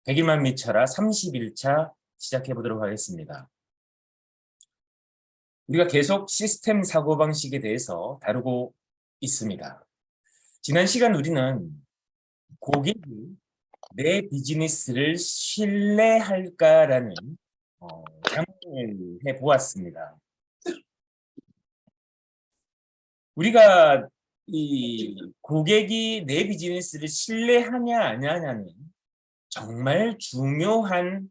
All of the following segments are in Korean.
100일만 미쳐라 31차 시작해 보도록 하겠습니다. 우리가 계속 시스템 사고방식에 대해서 다루고 있습니다. 지난 시간 우리는 고객이 내 비즈니스를 신뢰할까라는 장면을 해보았습니다. 우리가 이 고객이 내 비즈니스를 신뢰하냐 안 하냐는 정말 중요한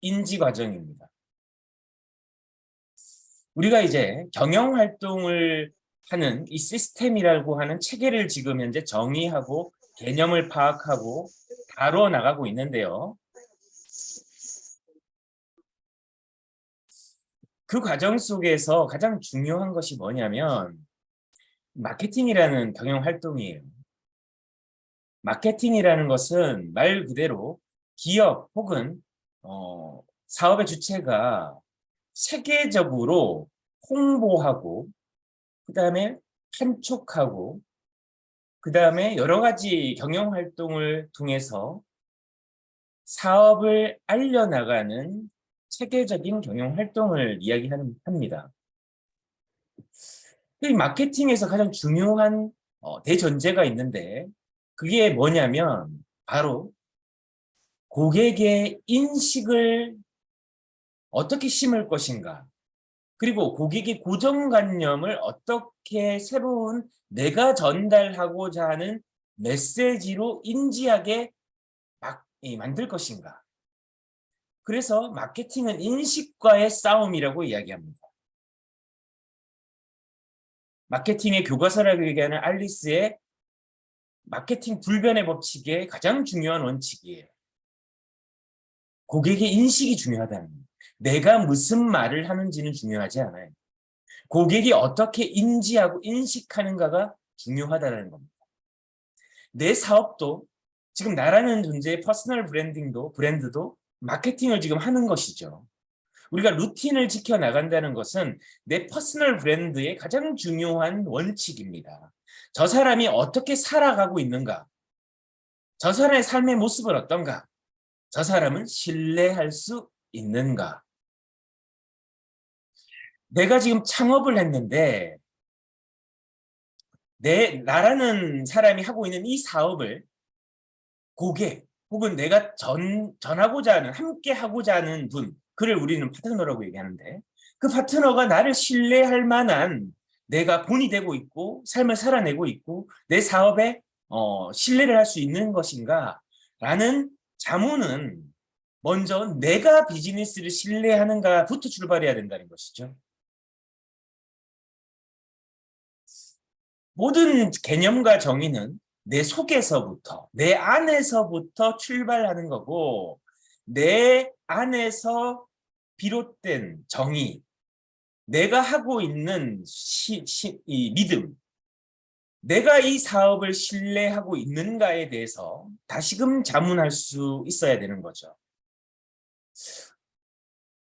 인지 과정입니다. 우리가 이제 경영 활동을 하는 이 시스템이라고 하는 체계를 지금 현재 정의하고 개념을 파악하고 다뤄 나가고 있는데요. 그 과정 속에서 가장 중요한 것이 뭐냐면 마케팅이라는 경영 활동이에요. 마케팅이라는 것은 말 그대로 기업 혹은 사업의 주체가 세계적으로 홍보하고 그다음에 판촉하고 그다음에 여러 가지 경영 활동을 통해서 사업을 알려나가는 체계적인 경영 활동을 이야기합니다. 이 마케팅에서 가장 중요한 대전제가 있는데 그게 뭐냐면 바로 고객의 인식을 어떻게 심을 것인가, 그리고 고객의 고정관념을 어떻게 새로운 내가 전달하고자 하는 메시지로 인지하게 만들 것인가. 그래서 마케팅은 인식과의 싸움이라고 이야기합니다. 마케팅의 교과서라고 얘기하는 알리스의 마케팅 불변의 법칙의 가장 중요한 원칙이에요. 고객의 인식이 중요하다는 거예요. 내가 무슨 말을 하는지는 중요하지 않아요. 고객이 어떻게 인지하고 인식하는가가 중요하다는 겁니다. 내 사업도 지금 나라는 존재의 퍼스널 브랜드도 마케팅을 지금 하는 것이죠. 우리가 루틴을 지켜나간다는 것은 내 퍼스널 브랜드의 가장 중요한 원칙입니다. 저 사람이 어떻게 살아가고 있는가? 저 사람의 삶의 모습은 어떤가? 저 사람은 신뢰할 수 있는가? 내가 지금 창업을 했는데 나라는 사람이 하고 있는 이 사업을 고객 혹은 내가 전하고자 하는, 함께 하고자 하는 분, 그를 우리는 파트너라고 얘기하는데 그 파트너가 나를 신뢰할 만한 내가 본이 되고 있고 삶을 살아내고 있고 내 사업에 신뢰를 할 수 있는 것인가 라는 자문은 먼저 내가 비즈니스를 신뢰하는가부터 출발해야 된다는 것이죠. 모든 개념과 정의는 내 속에서부터, 내 안에서부터 출발하는 거고 내 안에서 비롯된 정의, 내가 하고 있는 이 믿음, 내가 이 사업을 신뢰하고 있는가에 대해서 다시금 자문할 수 있어야 되는 거죠.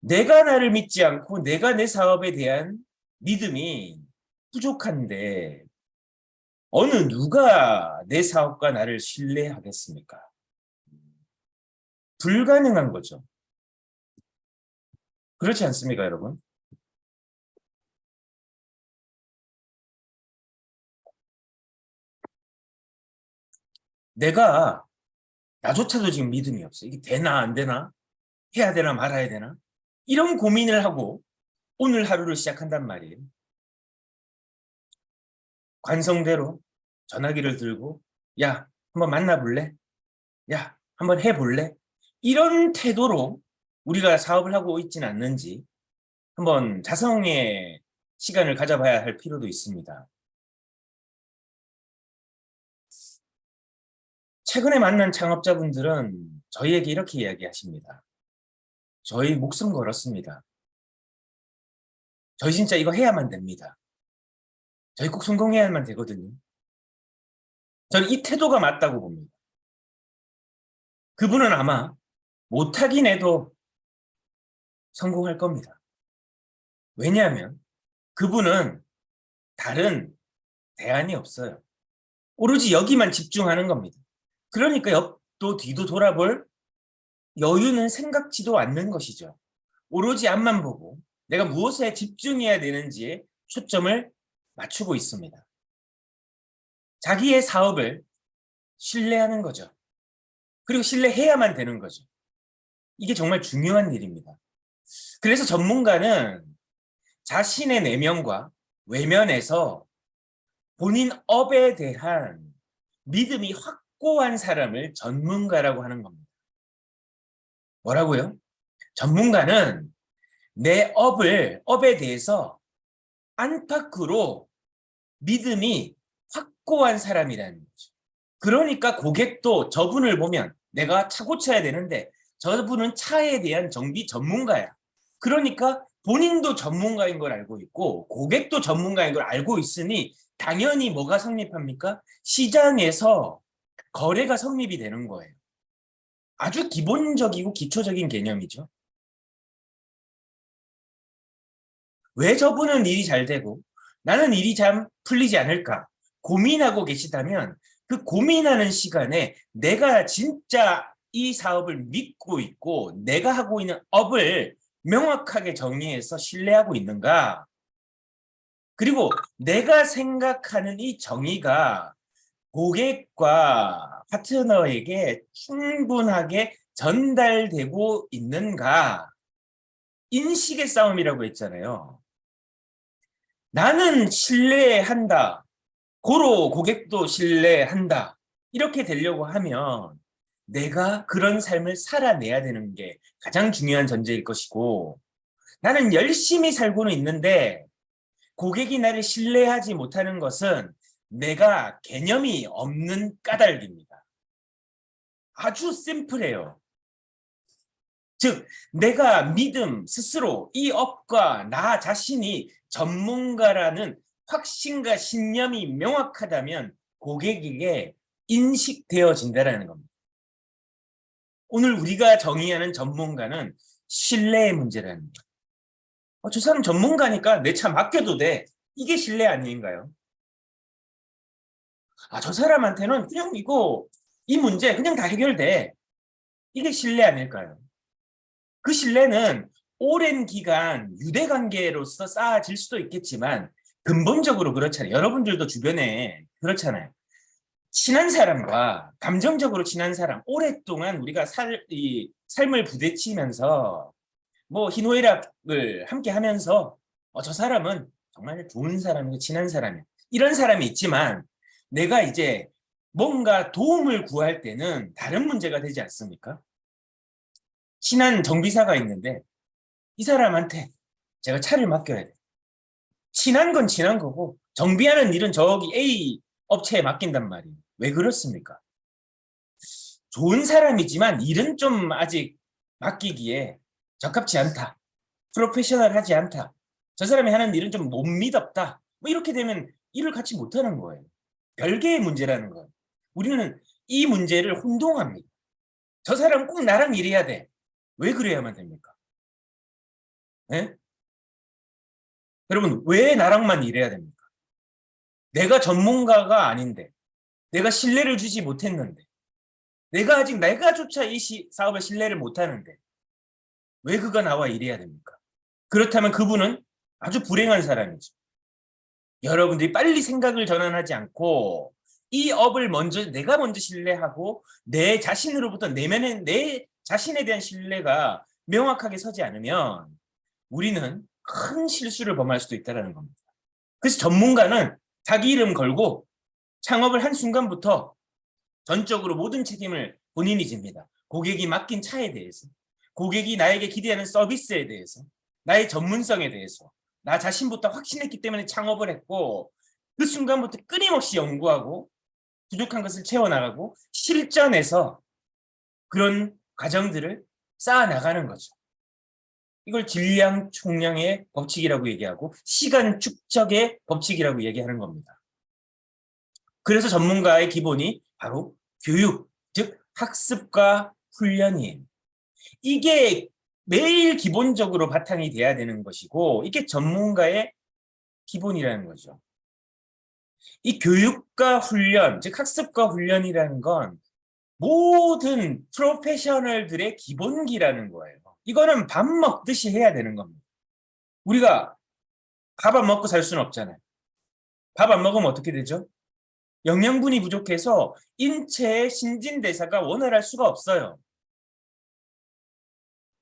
내가 나를 믿지 않고 내가 내 사업에 대한 믿음이 부족한데 어느 누가 내 사업과 나를 신뢰하겠습니까? 불가능한 거죠. 그렇지 않습니까, 여러분? 내가 나조차도 지금 믿음이 없어. 이게 되나 안 되나? 해야 되나 말아야 되나? 이런 고민을 하고 오늘 하루를 시작한단 말이에요. 관성대로 전화기를 들고 야, 한번 만나볼래? 야, 한번 해볼래? 이런 태도로 우리가 사업을 하고 있지는 않는지 한번 자성의 시간을 가져봐야 할 필요도 있습니다. 최근에 만난 창업자분들은 저희에게 이렇게 이야기하십니다. 저희 목숨 걸었습니다. 저희 진짜 이거 해야만 됩니다. 저희 꼭 성공해야만 되거든요. 저는 이 태도가 맞다고 봅니다. 그분은 아마 못하긴 해도 성공할 겁니다. 왜냐하면 그분은 다른 대안이 없어요. 오로지 여기만 집중하는 겁니다. 그러니까 옆도 뒤도 돌아볼 여유는 생각지도 않는 것이죠. 오로지 앞만 보고 내가 무엇에 집중해야 되는지에 초점을 맞추고 있습니다. 자기의 사업을 신뢰하는 거죠. 그리고 신뢰해야만 되는 거죠. 이게 정말 중요한 일입니다. 그래서 전문가는 자신의 내면과 외면에서 본인 업에 대한 믿음이 확고한 사람을 전문가라고 하는 겁니다. 뭐라고요? 전문가는 내 업에 대해서 안팎으로 믿음이 확고한 사람이라는 거죠. 그러니까 고객도 저분을 보면 내가 차 고쳐야 되는데 저분은 차에 대한 정비 전문가야. 그러니까 본인도 전문가인 걸 알고 있고 고객도 전문가인 걸 알고 있으니 당연히 뭐가 성립합니까? 시장에서 거래가 성립이 되는 거예요. 아주 기본적이고 기초적인 개념이죠. 왜 저분은 일이 잘 되고 나는 일이 잘 풀리지 않을까 고민하고 계시다면 그 고민하는 시간에 내가 진짜 이 사업을 믿고 있고 내가 하고 있는 업을 명확하게 정리해서 신뢰하고 있는가? 그리고 내가 생각하는 이 정의가 고객과 파트너에게 충분하게 전달되고 있는가? 인식의 싸움이라고 했잖아요. 나는 신뢰한다. 고로 고객도 신뢰한다. 이렇게 되려고 하면 내가 그런 삶을 살아내야 되는 게 가장 중요한 전제일 것이고 나는 열심히 살고는 있는데 고객이 나를 신뢰하지 못하는 것은 내가 개념이 없는 까닭입니다. 아주 심플해요. 즉 내가 믿음 스스로 이 업과 나 자신이 전문가라는 확신과 신념이 명확하다면 고객에게 인식되어진다는 겁니다. 오늘 우리가 정의하는 전문가는 신뢰의 문제라는 거예요. 저 사람 전문가니까 내 차 맡겨도 돼. 이게 신뢰 아닌가요? 저 사람한테는 그냥 이 문제 그냥 다 해결돼. 이게 신뢰 아닐까요? 그 신뢰는 오랜 기간 유대관계로서 쌓아질 수도 있겠지만 근본적으로 그렇잖아요. 여러분들도 주변에 그렇잖아요. 친한 사람과 감정적으로 친한 사람, 오랫동안 우리가 삶을 부대찌면서 뭐 희노애락을 함께 하면서 저 사람은 정말 좋은 사람이고 친한 사람이야. 이런 사람이 있지만 내가 이제 뭔가 도움을 구할 때는 다른 문제가 되지 않습니까? 친한 정비사가 있는데 이 사람한테 제가 차를 맡겨야 돼. 친한 건 친한 거고 정비하는 일은 저기 A 업체에 맡긴단 말이에요. 왜 그렇습니까? 좋은 사람이지만 일은 좀 아직 맡기기에 적합치 않다. 프로페셔널하지 않다. 저 사람이 하는 일은 좀 못 믿었다. 뭐 이렇게 되면 일을 같이 못하는 거예요. 별개의 문제라는 거예요. 우리는 이 문제를 혼동합니다. 저 사람은 꼭 나랑 일해야 돼. 왜 그래야만 됩니까? 네? 여러분 왜 나랑만 일해야 됩니까? 내가 전문가가 아닌데 내가 신뢰를 주지 못했는데 내가 아직 내가조차 이 사업에 신뢰를 못하는데 왜 그가 나와 일해야 됩니까? 그렇다면 그분은 아주 불행한 사람이죠. 여러분들이 빨리 생각을 전환하지 않고 이 업을 내가 먼저 신뢰하고 내 자신으로부터 내면에 내 자신에 대한 신뢰가 명확하게 서지 않으면 우리는 큰 실수를 범할 수도 있다는 겁니다. 그래서 전문가는 자기 이름 걸고 창업을 한 순간부터 전적으로 모든 책임을 본인이 집니다. 고객이 맡긴 차에 대해서, 고객이 나에게 기대하는 서비스에 대해서, 나의 전문성에 대해서 나 자신부터 확신했기 때문에 창업을 했고 그 순간부터 끊임없이 연구하고 부족한 것을 채워나가고 실전에서 그런 과정들을 쌓아나가는 거죠. 이걸 질량 총량의 법칙이라고 얘기하고 시간 축적의 법칙이라고 얘기하는 겁니다. 그래서 전문가의 기본이 바로 교육, 즉 학습과 훈련이에요. 이게 매일 기본적으로 바탕이 돼야 되는 것이고 이게 전문가의 기본이라는 거죠. 이 교육과 훈련, 즉 학습과 훈련이라는 건 모든 프로페셔널들의 기본기라는 거예요. 이거는 밥 먹듯이 해야 되는 겁니다. 우리가 밥 안 먹고 살 수는 없잖아요. 밥 안 먹으면 어떻게 되죠? 영양분이 부족해서 인체의 신진대사가 원활할 수가 없어요.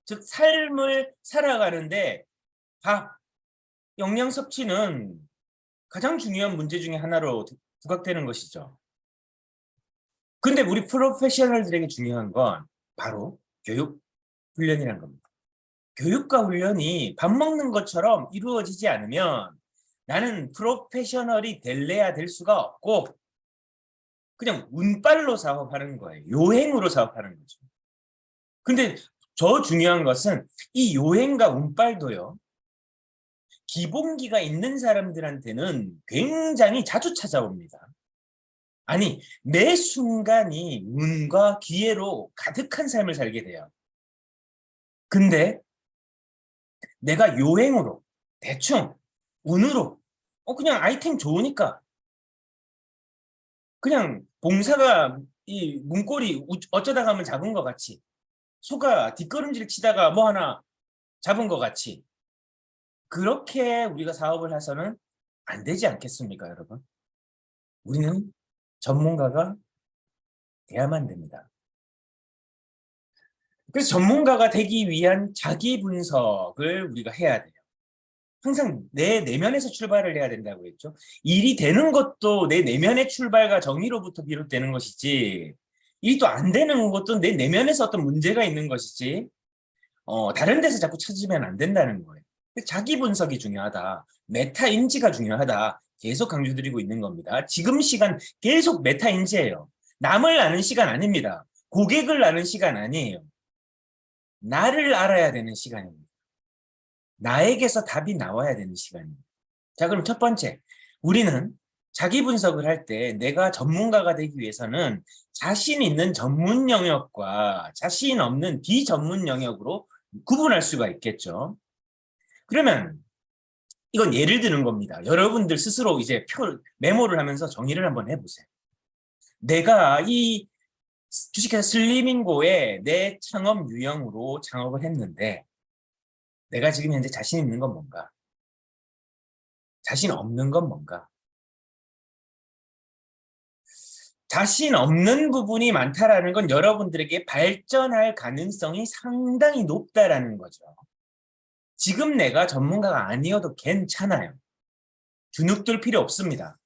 즉 삶을 살아가는데 밥, 영양 섭취는 가장 중요한 문제 중에 하나로 부각되는 것이죠. 근데 우리 프로페셔널들에게 중요한 건 바로 교육, 훈련이라는 겁니다. 교육과 훈련이 밥 먹는 것처럼 이루어지지 않으면 나는 프로페셔널이 될래야 될 수가 없고 그냥 운빨로 사업하는 거예요. 요행으로 사업하는 거죠. 근데 더 중요한 것은 이 요행과 운빨도요. 기본기가 있는 사람들한테는 굉장히 자주 찾아옵니다. 아니, 매 순간이 운과 기회로 가득한 삶을 살게 돼요. 근데 내가 요행으로, 대충, 운으로, 그냥 아이템 좋으니까, 그냥 봉사가 이 문고리 어쩌다 가면 잡은 것 같이, 소가 뒷걸음질 치다가 뭐 하나 잡은 것 같이, 그렇게 우리가 사업을 해서는 안 되지 않겠습니까, 여러분? 우리는 전문가가 돼야만 됩니다. 그래서 전문가가 되기 위한 자기 분석을 우리가 해야 돼요. 항상 내 내면에서 출발을 해야 된다고 했죠. 일이 되는 것도 내 내면의 출발과 정의로부터 비롯되는 것이지, 일이 또 안 되는 것도 내 내면에서 어떤 문제가 있는 것이지, 다른 데서 자꾸 찾으면 안 된다는 거예요. 자기 분석이 중요하다. 메타 인지가 중요하다. 계속 강조드리고 있는 겁니다. 지금 시간 계속 메타 인지예요. 남을 아는 시간 아닙니다. 고객을 아는 시간 아니에요. 나를 알아야 되는 시간입니다. 나에게서 답이 나와야 되는 시간입니다. 자, 그럼 첫 번째, 우리는 자기 분석을 할 때 내가 전문가가 되기 위해서는 자신 있는 전문 영역과 자신 없는 비전문 영역으로 구분할 수가 있겠죠. 그러면 이건 예를 드는 겁니다. 여러분들 스스로 이제 메모를 하면서 정의를 한번 해보세요. 내가 이 주식회사 슬리밍고에 내 창업 유형으로 창업을 했는데 내가 지금 현재 자신 있는 건 뭔가? 자신 없는 건 뭔가? 자신 없는 부분이 많다라는 건 여러분들에게 발전할 가능성이 상당히 높다라는 거죠. 지금 내가 전문가가 아니어도 괜찮아요. 주눅들 필요 없습니다.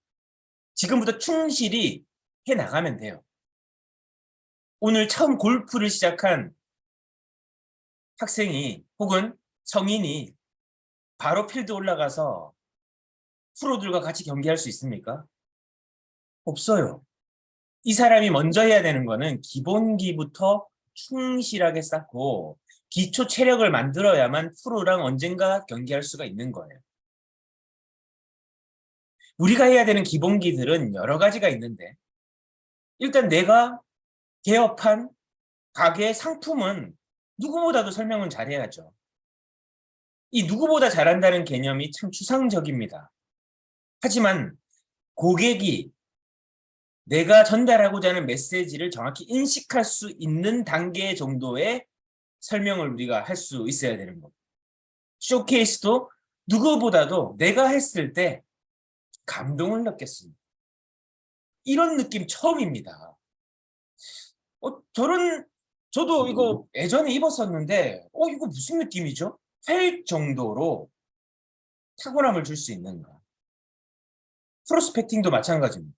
지금부터 충실히 해나가면 돼요. 오늘 처음 골프를 시작한 학생이 혹은 성인이 바로 필드 올라가서 프로들과 같이 경기할 수 있습니까? 없어요. 이 사람이 먼저 해야 되는 거는 기본기부터 충실하게 쌓고 기초 체력을 만들어야만 프로랑 언젠가 경기할 수가 있는 거예요. 우리가 해야 되는 기본기들은 여러 가지가 있는데 일단 내가 개업한 가게의 상품은 누구보다도 설명은 잘해야죠. 이 누구보다 잘한다는 개념이 참 추상적입니다. 하지만 고객이 내가 전달하고자 하는 메시지를 정확히 인식할 수 있는 단계 정도의 설명을 우리가 할 수 있어야 되는 겁니다. 쇼케이스도 누구보다도 내가 했을 때 감동을 느꼈습니다. 이런 느낌 처음입니다. 저도 이거 예전에 입었었는데, 이거 무슨 느낌이죠? 할 정도로 탁월함을 줄 수 있는가? 프로스펙팅도 마찬가지입니다.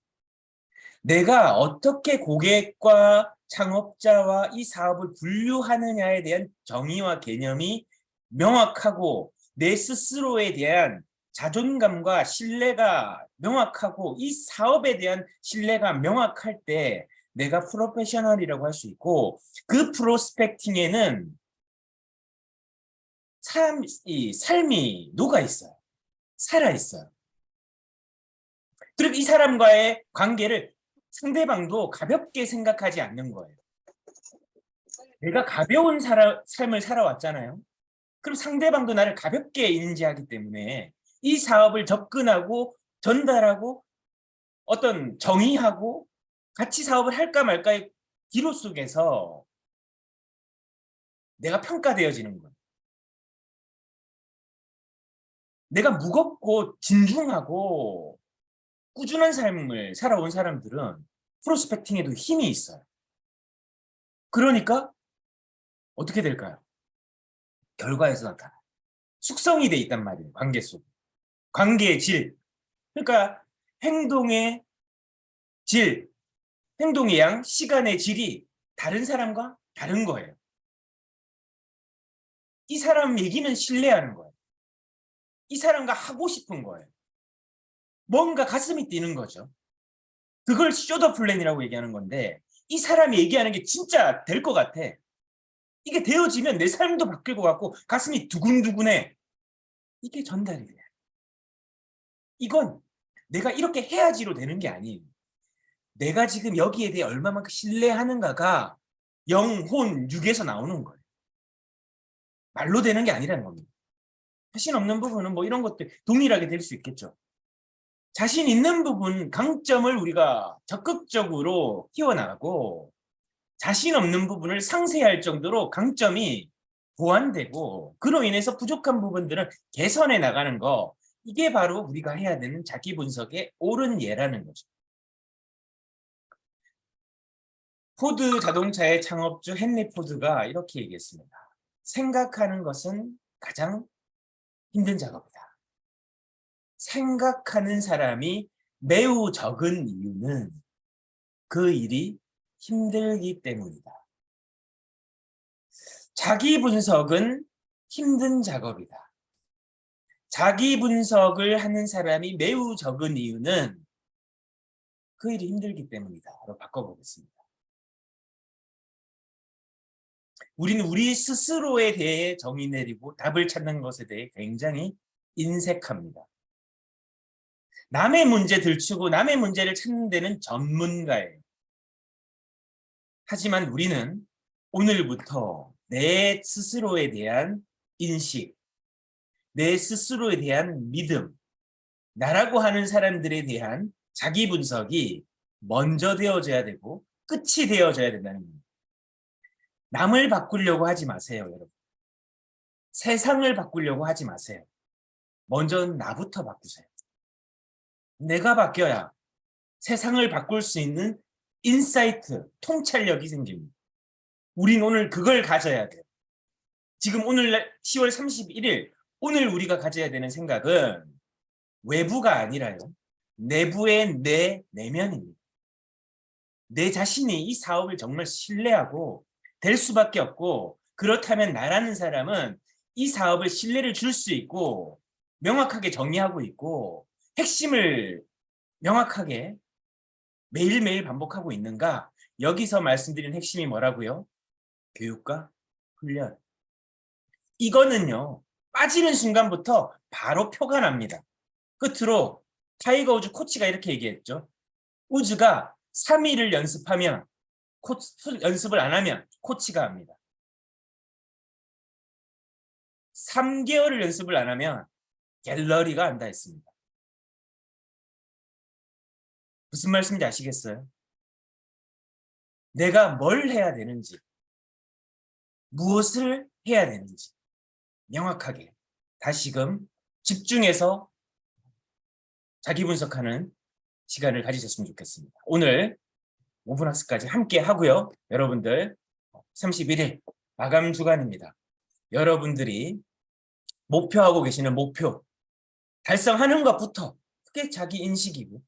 내가 어떻게 고객과 창업자와 이 사업을 분류하느냐에 대한 정의와 개념이 명확하고 내 스스로에 대한 자존감과 신뢰가 명확하고 이 사업에 대한 신뢰가 명확할 때 내가 프로페셔널이라고 할 수 있고 그 프로스펙팅에는 삶이 녹아 있어요. 살아 있어요. 그리고 이 사람과의 관계를 상대방도 가볍게 생각하지 않는 거예요. 내가 가벼운 삶을 살아왔잖아요. 그럼 상대방도 나를 가볍게 인지하기 때문에 이 사업을 접근하고 전달하고 어떤 정의하고 같이 사업을 할까 말까의 기로 속에서 내가 평가되어지는 거예요. 내가 무겁고 진중하고 꾸준한 삶을 살아온 사람들은 프로스펙팅에도 힘이 있어요. 그러니까 어떻게 될까요? 결과에서 나타나요. 숙성이 돼 있단 말이에요. 관계 속. 관계의 질. 그러니까 행동의 질, 행동의 양, 시간의 질이 다른 사람과 다른 거예요. 이 사람 얘기는 신뢰하는 거예요. 이 사람과 하고 싶은 거예요. 뭔가 가슴이 뛰는 거죠. 그걸 쇼더 플랜이라고 얘기하는 건데 이 사람이 얘기하는 게 진짜 될 것 같아. 이게 되어지면 내 삶도 바뀔 것 같고 가슴이 두근두근해. 이게 전달이 돼요. 이건 내가 이렇게 해야지로 되는 게 아니에요. 내가 지금 여기에 대해 얼마만큼 신뢰하는가가 영혼, 육에서 나오는 거예요. 말로 되는 게 아니라는 겁니다. 자신 없는 부분은 뭐 이런 것들 동일하게 될 수 있겠죠. 자신 있는 부분, 강점을 우리가 적극적으로 키워나가고 자신 없는 부분을 상쇄할 정도로 강점이 보완되고 그로 인해서 부족한 부분들은 개선해 나가는 거, 이게 바로 우리가 해야 되는 자기 분석의 옳은 예라는 거죠. 포드 자동차의 창업주 헨리 포드가 이렇게 얘기했습니다. 생각하는 것은 가장 힘든 작업이다. 생각하는 사람이 매우 적은 이유는 그 일이 힘들기 때문이다. 자기 분석은 힘든 작업이다. 자기 분석을 하는 사람이 매우 적은 이유는 그 일이 힘들기 때문이다로 바꿔보겠습니다. 우리는 우리 스스로에 대해 정의 내리고 답을 찾는 것에 대해 굉장히 인색합니다. 남의 문제 들추고 남의 문제를 찾는 데는 전문가예요. 하지만 우리는 오늘부터 내 스스로에 대한 인식, 내 스스로에 대한 믿음, 나라고 하는 사람들에 대한 자기 분석이 먼저 되어져야 되고 끝이 되어져야 된다는 겁니다. 남을 바꾸려고 하지 마세요, 여러분. 세상을 바꾸려고 하지 마세요. 먼저 나부터 바꾸세요. 내가 바뀌어야 세상을 바꿀 수 있는 인사이트, 통찰력이 생깁니다. 우린 오늘 그걸 가져야 돼요. 지금 오늘 10월 31일, 오늘 우리가 가져야 되는 생각은 외부가 아니라요. 내부의 내 내면입니다. 내 자신이 이 사업을 정말 신뢰하고 될 수밖에 없고, 그렇다면 나라는 사람은 이 사업을 신뢰를 줄 수 있고 명확하게 정의하고 있고 핵심을 명확하게 매일매일 반복하고 있는가? 여기서 말씀드린 핵심이 뭐라고요? 교육과 훈련. 이거는요, 빠지는 순간부터 바로 표가 납니다. 끝으로 타이거 우즈 코치가 이렇게 얘기했죠. 우즈가 3일을 연습하면, 연습을 안 하면 코치가 합니다. 3개월을 연습을 안 하면 갤러리가 한다 했습니다. 무슨 말씀인지 아시겠어요? 내가 뭘 해야 되는지, 무엇을 해야 되는지 명확하게 다시금 집중해서 자기 분석하는 시간을 가지셨으면 좋겠습니다. 오늘 5분 학습까지 함께 하고요. 여러분들 31일 마감 주간입니다. 여러분들이 목표하고 계시는 목표 달성하는 것부터 그게 자기 인식이고